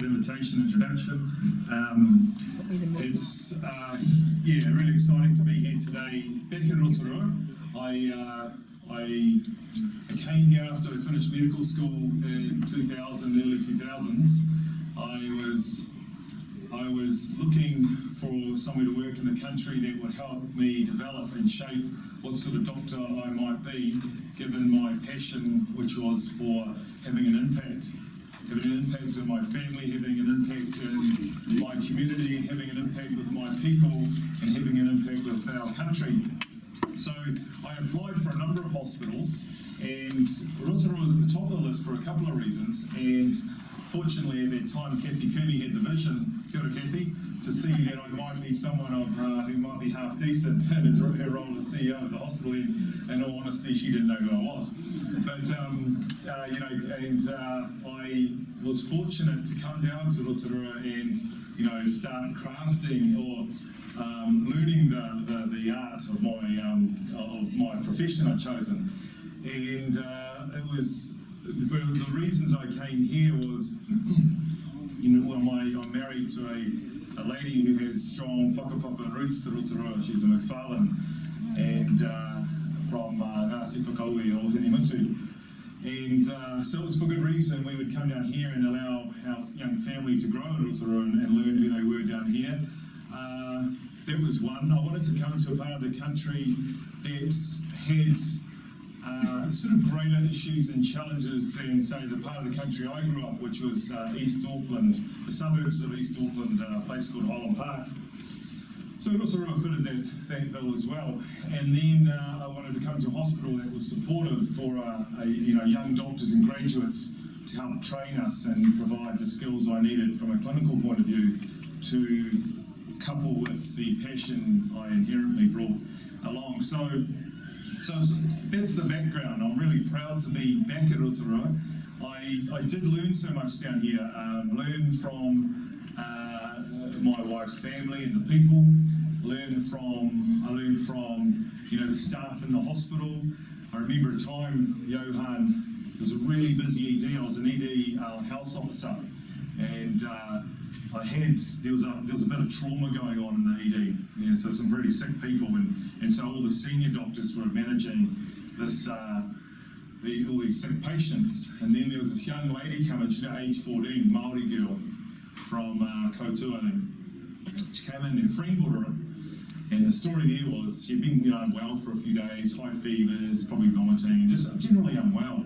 the invitation, introduction. It's really exciting to be here today. Back in Rotorua, I came here after I finished medical school in 2000, early 2000s. I was looking for somewhere to work in the country that would help me develop and shape what sort of doctor I might be, given my passion, which was for having an impact on my family, having an impact in my community, having an impact with my people, and having an impact with our country. So I applied for a number of hospitals, and Rotorua was at the top of the list for a couple of reasons. And fortunately, at that time, Kathy Cooney had the vision, kia ora Kathy, to see that I might be someone who might be half decent in her role as CEO of the hospital. In all honesty, she didn't know who I was. But I was fortunate to come down to Rotorua and start crafting or learning the art of my profession I'd chosen. And it was the reasons I came here was, I'm married to a lady who has strong whakapapa roots to Rotorua. She's a McFarlane and from Ngāti Whakaue o Hinimutu. And so it was for good reason we would come down here and allow our young family to grow in Rotorua and learn who they were down here. That was one. I wanted to come to a part of the country that had sort of greater issues and challenges than, say, the part of the country I grew up, which was East Auckland, the suburbs of East Auckland, a place called Holland Park. So Rotorua fitted that bill as well. And then I wanted to come to a hospital that was supportive for young doctors and graduates to help train us and provide the skills I needed from a clinical point of view to couple with the passion I inherently brought along. So that's the background. I'm really proud to be back at Rotorua. I did learn so much down here. Learn from my wife's family and the people. I learned from the staff in the hospital. I remember a time, Johan was a really busy ED. I was an ED health officer, and there was a bit of trauma going on in the ED. So some pretty sick people, and so all the senior doctors were managing this all these sick patients. And then there was this young lady coming, she's age 14, Maori girl from Rotorua, I think. She came in and her friend brought her in. And the story there was she'd been unwell for a few days, high fevers, probably vomiting, just generally unwell.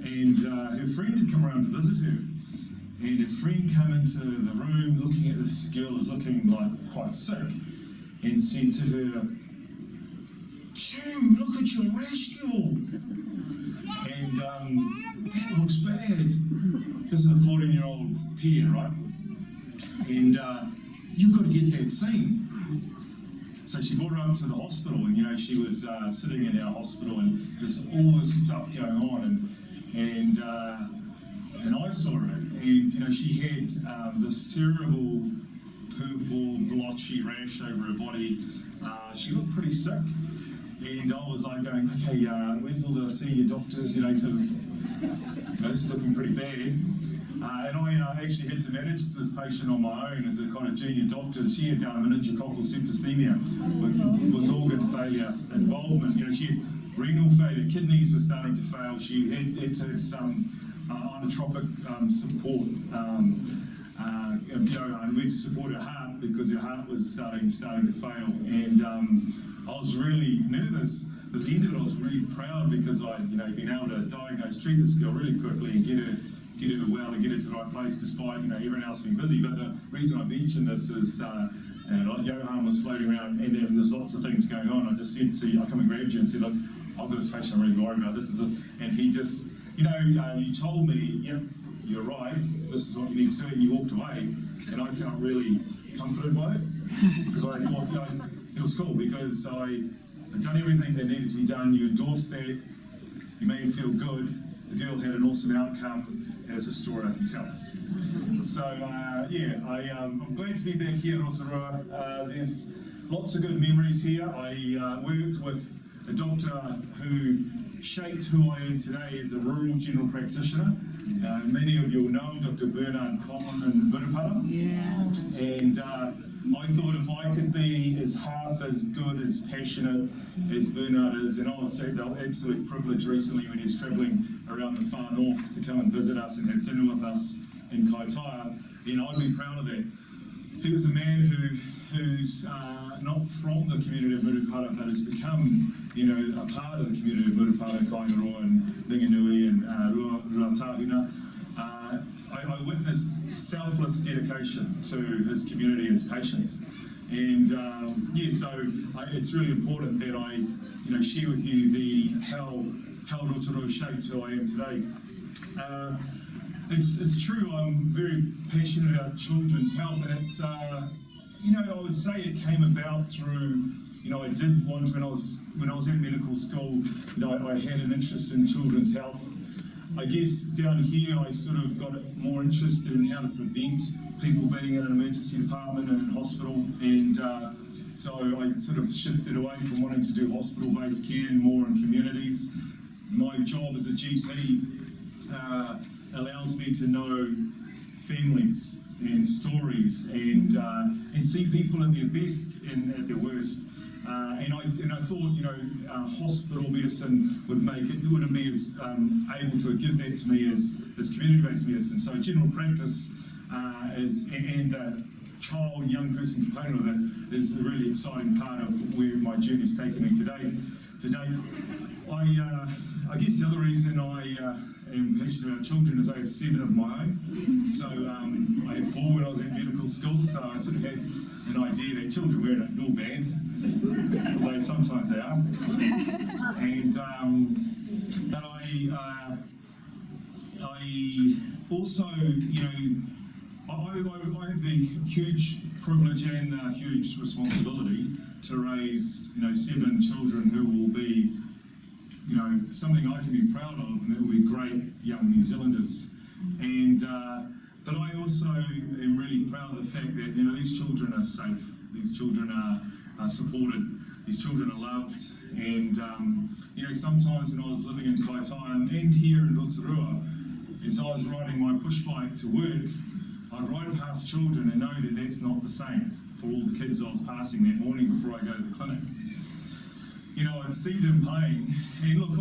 And her friend had come around to visit her. And her friend came into the room looking at this girl who was looking like quite sick and said to her, "Phew, look at your rash, girl. And that looks bad." This is a 14-year-old peer, right? And you've got to get that seen. So she brought her up to the hospital, and she was sitting in our hospital, and there's all this stuff going on, and I saw her, and she had this terrible purple blotchy rash over her body. She looked pretty sick, and I was like going, okay, where's all the senior doctors? So this is looking pretty bad. And I actually had to manage this patient on my own as a kind of junior doctor. She had meningococcal septicemia with organ failure involvement. She had renal failure, kidneys were starting to fail. She had to have some inotropic support, and we had to support her heart because her heart was starting to fail. And I was really nervous. But at the end of it, I was really proud because I'd been able to treat this girl really quickly and get her well and get her to the right place despite everyone else being busy. But the reason I mentioned this is Johan was floating around and there's lots of things going on. I just said to I come and grabbed you and said, look, I've got this patient I'm really worried about. And he just, you told me, yep, you're right, this is what you need to do, and you walked away, and I felt really comforted by it because I thought it was cool because I had done everything that needed to be done. You endorsed that, you made me feel good. The girl had an awesome outcome, and it's a story I can tell. So I'm glad to be back here in Rotorua. There's lots of good memories here. I worked with a doctor who shaped who I am today as a rural general practitioner. Many of you will know him, Dr. Bernard Common in Rotorua. Yeah. And I thought if I could be as half as good, as passionate as Bernard is, and I was had the absolute privilege recently when he was travelling around the far north to come and visit us and have dinner with us in Kaitaia, then I'd be proud of that. He was a man who's not from the community of Rotorua, but has become, a part of the community of Rotorua, Kaingaroa and Ringanui and Ruatahuna. I witnessed selfless dedication to his community, his patients. And so it's really important that I share with you how Rotorua shaped who I am today. It's true, I'm very passionate about children's health, and it's, I would say it came about through, I did want, when I was at medical school, I had an interest in children's health. I guess down here I sort of got more interested in how to prevent people being in an emergency department and in hospital, and so I sort of shifted away from wanting to do hospital-based care and more in communities. My job as a GP allows me to know families and stories and see people at their best and at their worst. And I thought, hospital medicine wouldn't be as able to give that to me as community-based medicine. So general practice and child and young person component of it is a really exciting part of where my journey's taken me to date. I guess the other reason I am passionate about children is I have 7 of my own. So I had 4 when I was at medical school, so I sort of had an idea that children weren't all bad, although sometimes they are. And but I also, I have the huge privilege and huge responsibility to raise, 7 children who will be, something I can be proud of, and that will be great young New Zealanders. And but I also am really proud of the fact that these children are safe, these children are supported, these children are loved. And sometimes when I was living in Kaitaia and here in Rotorua, as I was riding my push bike to work, I'd ride past children and know that that's not the same for all the kids I was passing that morning before I go to the clinic. I'd see them playing, and look,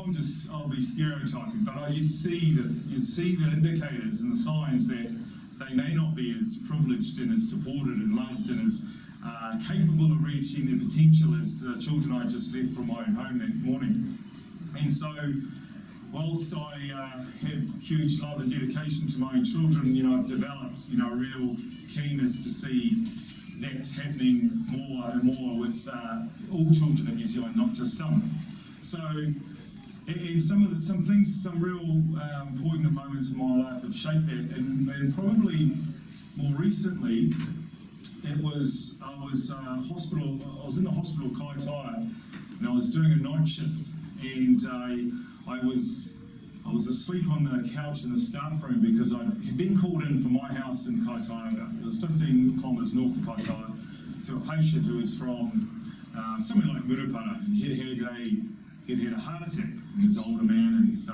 I'll be stereotyping, but you'd see the indicators and the signs that they may not be as privileged and as supported and loved and as capable of reaching their potential as the children I just left from my own home that morning. And so, whilst I have huge love and dedication to my own children, I've developed, a real keenness to see that's happening more and more with all children in New Zealand, not just some. So, and some real poignant moments in my life have shaped that, and probably more recently, I was in the hospital Kaitaia, and I was doing a night shift, and I was asleep on the couch in the staff room because I had been called in from my house in Kaitaia. It was 15 kilometres north of Kaitaia, to a patient who was from somewhere like Murupara, and he'd had a heart attack. He was an older man, and so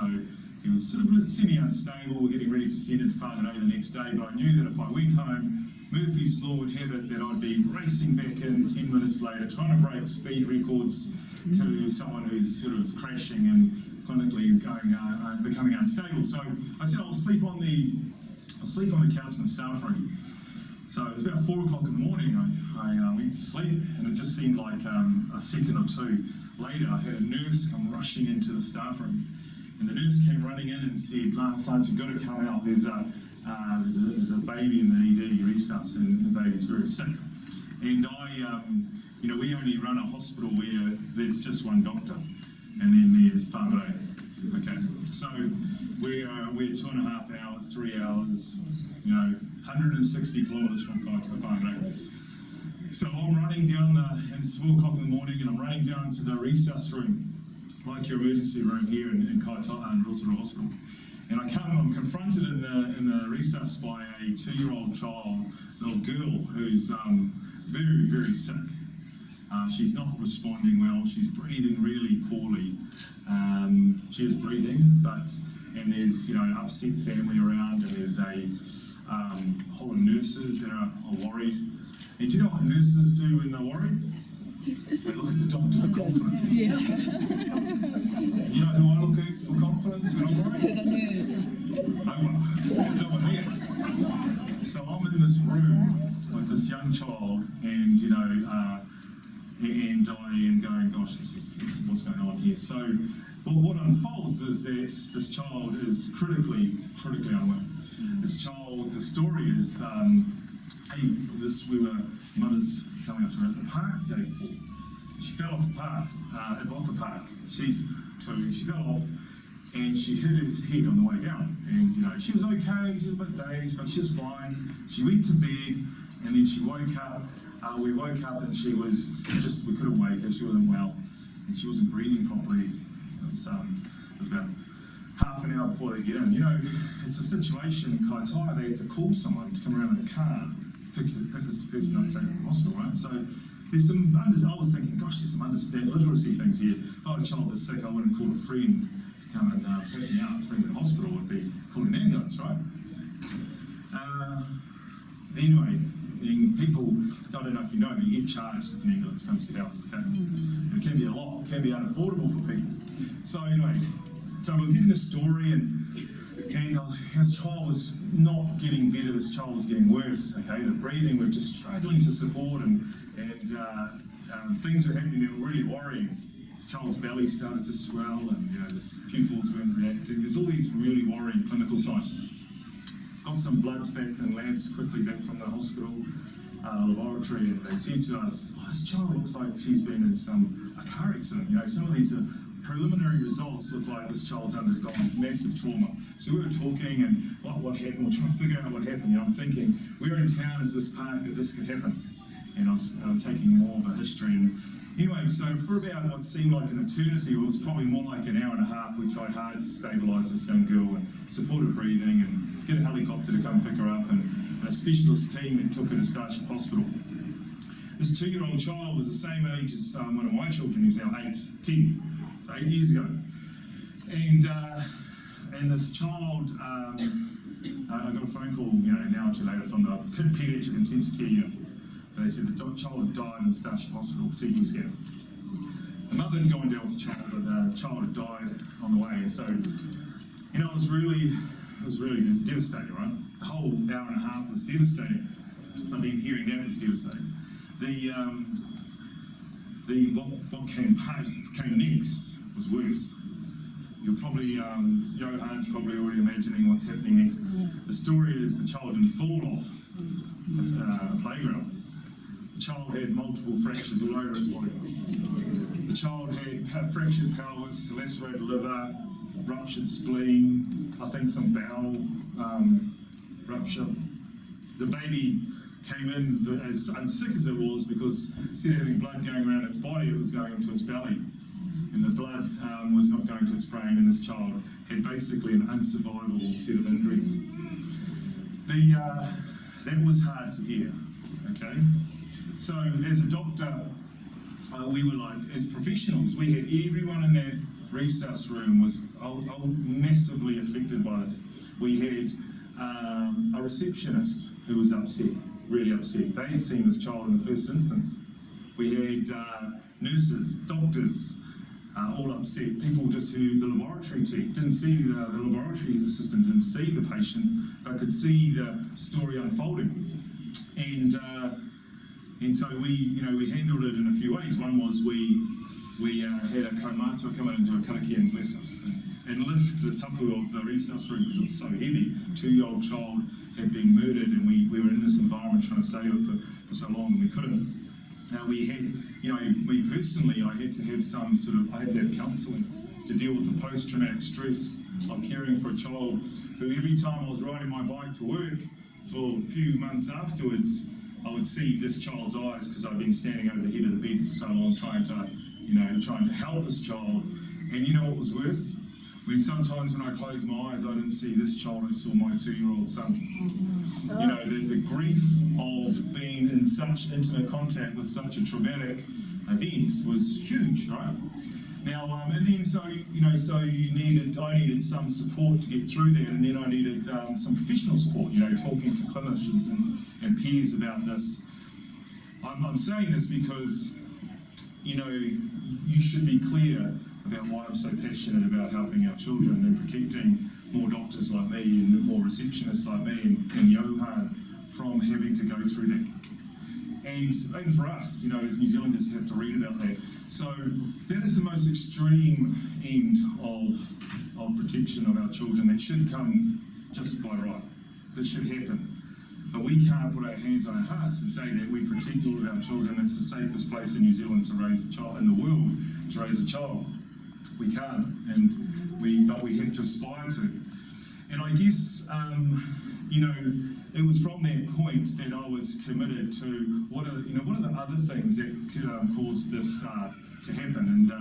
he was sort of semi-unstable, getting ready to send it to Whangarei the next day. But I knew that if I went home, Murphy's Law would have it that I'd be racing back in 10 minutes later, trying to break speed records to someone who's sort of crashing and clinically becoming unstable. So I said I'll sleep on the couch in the staff room. So it was about 4 o'clock in the morning. I went to sleep, and it just seemed like a second or two later, I had a nurse come rushing into the staff room, and the nurse came running in and said, "Lance, you've got to come out. There's a baby in the ED resus, and the baby's very sick." And we only run a hospital where there's just one doctor, and then there's Whangarei. Okay, so we're 2.5 hours, 3 hours, 160 kilometres from Whangarei. So I'm running down, and it's 4 o'clock in the morning, and I'm running down to the resus room, like your emergency room here in Kaitaia and Rotorua Hospital. And I'm confronted in the resus by a 2-year-old child, little girl, who's very, very sick. She's not responding well. She's breathing really poorly. She is breathing, and there's upset family around, and there's a whole lot of nurses that are worried. And do you know what nurses do when they're worried? They look at the doctor for confidence. Yeah. You know who I look at for confidence when I'm worried? To the nurse. Oh well, there's no one there. So I'm in this room with this young child, and and I am going, gosh, this is what's going on here. So what unfolds is that this child is critically unwell. This child, the story is, mother's telling us we're at the park the day before. She fell off the park. She's 2, she fell off and she hit her head on the way down. And she was okay, she was a bit dazed, but she was fine. She went to bed and then she woke up. We woke up and she was we couldn't wake her, she wasn't well. And she wasn't breathing properly. It was about half an hour before they get in. It's a situation in Kaitaia, they had to call someone to come around in a car, pick this person up, take them to the hospital, right? So there's I was thinking, gosh, there's some literacy things here. If I had a child that's sick, I wouldn't call a friend to come and pick me up, to bring me to the hospital, would be calling an ambulance, right? Anyway, people, I don't know if you know, but you get charged if an ambulance comes to your house, okay? And it can be a lot, it can be unaffordable for people. So anyway, we're getting the story, and this child was not getting better, this child was getting worse, okay? The breathing, we're just struggling to support, and things were happening that were really worrying. This child's belly started to swell, and his pupils weren't reacting. There's all these really worrying clinical signs. Got some bloods back and labs quickly back from the hospital laboratory, and they said to us, this child looks like she's been in a car accident. Some of these preliminary results look like this child's undergone massive trauma. So we were talking, and what happened, we're trying to figure out what happened. I'm thinking, where in town is this park that this could happen? And I'm taking more of a history. And anyway, so for about what seemed like an eternity, it was probably more like an hour and a half, we tried hard to stabilise this young girl and support her breathing and get a helicopter to come pick her up, and a specialist team that took her to Starship Hospital. This 2-year-old child was the same age as one of my children, who's now 10, so 8 years ago. And this child, I got a phone call, an hour or two later from the pediatric intensive care unit. They said the child had died in the Starship Hospital, CT scan. The mother had gone down with the child, but the child had died on the way. And so, it was really devastating, right? The whole hour and a half was devastating. I mean, hearing that was devastating. What came next was worse. You're probably, Johan's probably already imagining what's happening next. The story is the child didn't fall off a playground. The child had multiple fractures all over his body. The child had fractured pelvis, lacerated liver, ruptured spleen, I think some bowel rupture. The baby came in as unsick as it was, because instead of having blood going around its body, it was going into its belly. And the blood was not going to its brain, and this child had basically an unsurvivable set of injuries. That was hard to hear, okay? So as a doctor, we were like, as professionals, we had everyone in that resus room was massively affected by this. We had a receptionist who was upset, really upset. They had seen this child in the first instance. We had nurses, doctors, all upset. People just who the laboratory team didn't see, the laboratory assistant didn't see the patient, but could see the story unfolding. And so we handled it in a few ways. One was we had a kaumātua come in and do a karakia and bless us and lift the tapu of the resus room because it was so heavy. A 2-year-old child had been murdered, and we were in this environment trying to save it for so long, and we couldn't. We had, me personally, I had to have counselling to deal with the post-traumatic stress of caring for a child who, every time I was riding my bike to work for a few months afterwards, I would see this child's eyes, because I'd been standing over the head of the bed for so long trying to help this child. And you know what was worse? Sometimes when I closed my eyes, I didn't see this child, I saw my 2-year-old son. The grief of being in such intimate contact with such a traumatic event was huge, right? Now, and then so I needed some support to get through that, and then I needed some professional support, talking to clinicians and peers about this. I'm saying this because, you should be clear about why I'm so passionate about helping our children and protecting more doctors like me and more receptionists like me and Johan from having to go through that. And for us, as New Zealanders, have to read about that. So that is the most extreme end of protection of our children. That should come just by right. This should happen. But we can't put our hands on our hearts and say that we protect all of our children. It's the safest place in New Zealand to raise a child, in the world to raise a child. We can't, but we have to aspire to. And I guess, it was from that point that I was committed to what are the other things that could cause this to happen. And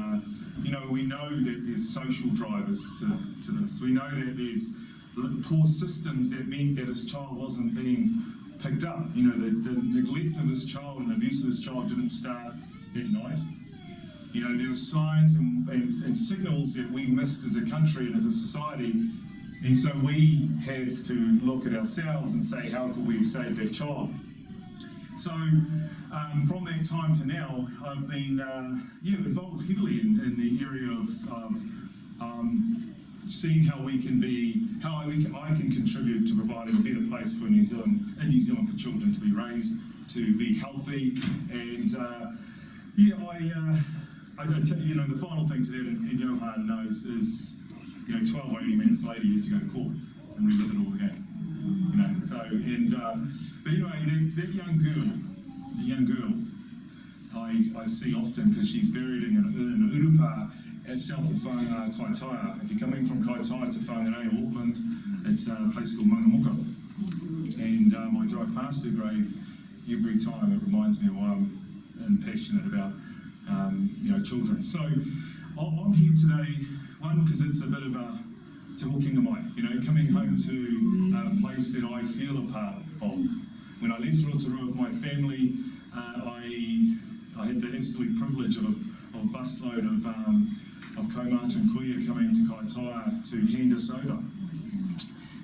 we know that there's social drivers to this. We know that there's poor systems that meant that this child wasn't being picked up. The neglect of this child and the abuse of this child didn't start that night. There were signs and signals that we missed as a country and as a society. And so we have to look at ourselves and say, how could we save that child? So from that time to now, I've been involved heavily in the area of seeing how I can contribute to providing a better place for New Zealand for children to be raised, to be healthy, and the final thing to that, and Johan knows, is 12 or 18 minutes later you have to go to court and relive it all again. But anyway, that young girl, I see often because she's buried in a urupa at south of Kaitaia. If you're coming from Kaitaia to Whangarei or Auckland, it's a place called Mangamuka. And I drive past her grave every time. It reminds me of why I'm passionate about children. So I'm here today, one, because it's a bit of a talking a mic, coming home to a place that I feel a part of. When I left Rotorua with my family, I had the absolute privilege of a busload of kaumātua and kuia coming to Kaitaia to hand us over.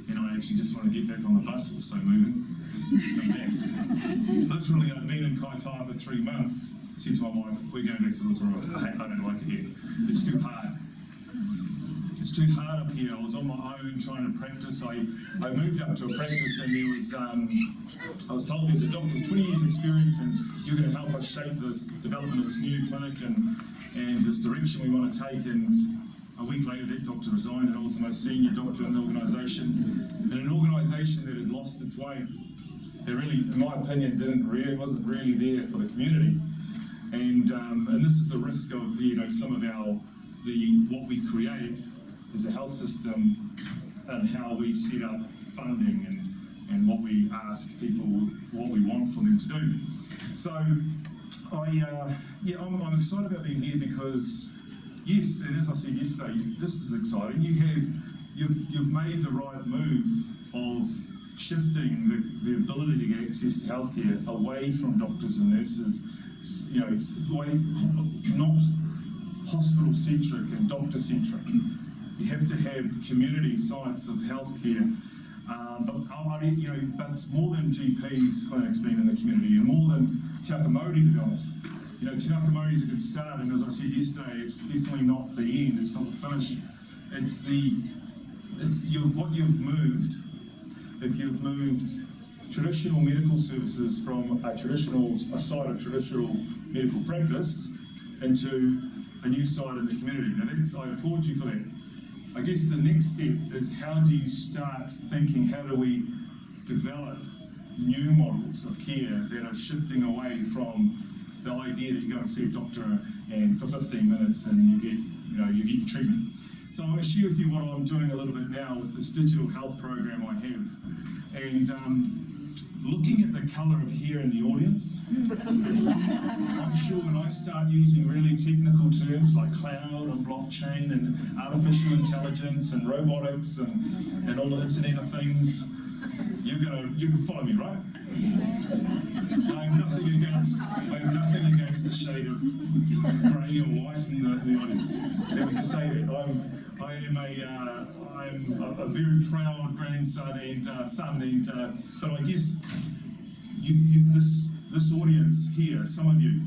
And I actually just want to get back on the bus, it was so moving. Literally, I'd been in Kaitaia for 3 months. I said to my wife, we're going back to Rotorua. I don't like it here. It's too hard. It's too hard up here. I was on my own trying to practice. I moved up to a practice and there was, I was told there's a doctor with 20 years experience and you're going to help us shape this development of this new clinic and this direction we want to take. And a week later that doctor resigned and I was the most senior doctor in the organisation. And an organisation that had lost its way. It really, in my opinion, wasn't really there for the community. And this is the risk of some of what we create as a health system and how we set up funding and what we ask people, what we want for them to do. So I'm excited about being here because yes, and as I said yesterday, this is exciting. You've made the right move of shifting the ability to get access to healthcare away from doctors and nurses. It's not hospital-centric and doctor-centric. You have to have community sites of healthcare, but more than GPs clinics being in the community, and more than Te Aka Mauri, to be honest. Te Aka Mauri is a good start, and as I said yesterday, it's definitely not the end. It's not the finish. It's what you've moved. If you've moved traditional medical services from a site of traditional medical practice into a new site in the community. Now I applaud you for that. I guess the next step is how do you start thinking, how do we develop new models of care that are shifting away from the idea that you go and see a doctor and for 15 minutes and you get your treatment. So I'm going to share with you what I'm doing a little bit now with this digital health program I have. And looking at the colour of hair in the audience, I'm sure when I start using really technical terms like cloud and blockchain and artificial intelligence and robotics and all the Internet of Things, you can follow me, right? I'm nothing nothing against the shade of grey or white in the audience. Let me just say that I'm a very proud grandson and son, and but I guess this audience here, some of you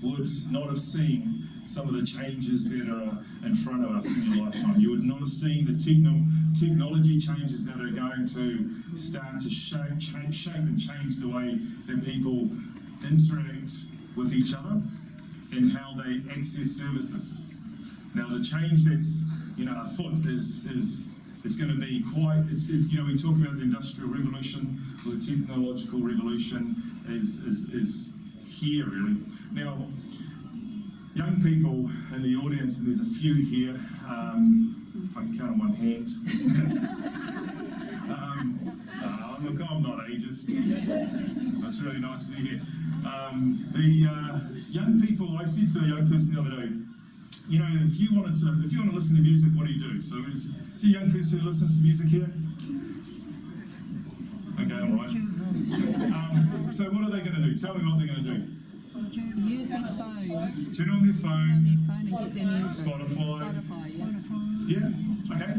would not have seen some of the changes that are in front of us in your lifetime. You would not have seen the technology changes that are going to start to shape and change the way that people interact with each other and how they access services. Now, the change that's afoot is going to be quite. We talk about the industrial revolution, or the technological revolution is here really. Now, young people in the audience, and there's a few here, if I can count on one hand. Look, I'm not ageist. That's really nice to be here. The young people, I said to a young person the other day, if you want to listen to music, what do you do? So is a young person who listens to music here? Okay, all right. So what are they going to do? Tell me what they're going to do. Use their phone. Turn on their phone. And get their music. Spotify. Yeah. Yeah. Okay.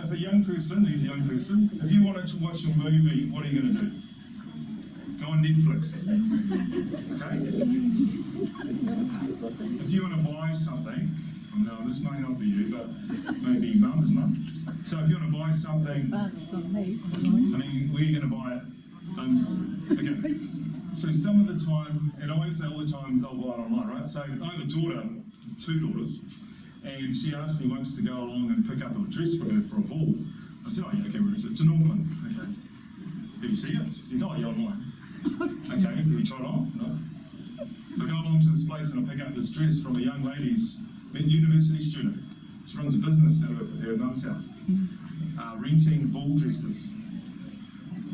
If a young person, he's a young person, if you wanted to watch a movie, what are you going to do? Go on Netflix. Okay. If you want to buy something, no, this may not be you, but maybe mum's mum. So if you want to buy something, That's not me. where are you going to buy it? Okay. So some of the time, and I won't say all the time, they'll buy it online, right? So I have a daughter, 2 daughters, and she asked me once to go along and pick up a dress for her for a ball. I said, oh yeah, okay, where is it? It's in Auckland. Okay. Have you seen it? She said, oh yeah, online. Okay, have you tried it on? No. So I go along to this place and I pick up this dress from a young lady's university student. She runs a business out of her mum's house, renting ball dresses.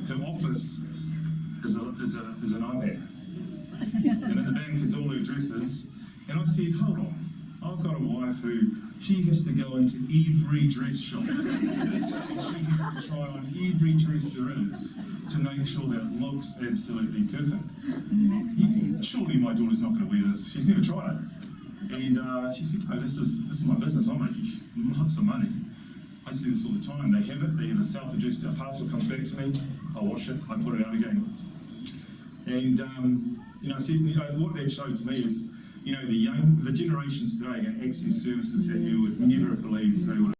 Her office is an iPad, and in the back is all her dresses. And I said, hold on, I've got a wife who she has to go into every dress shop, and she has to try on every dress there is to make sure that it looks absolutely perfect. Surely my daughter's not going to wear this. She's never tried it. And she said, oh, this is my business. I'm making lots of money. I see this all the time. They have it. They have a self-addressed parcel comes back to me. I wash it. I put it out again. And I said, what that showed to me is, the generations today are going to access services that you would never have believed they would.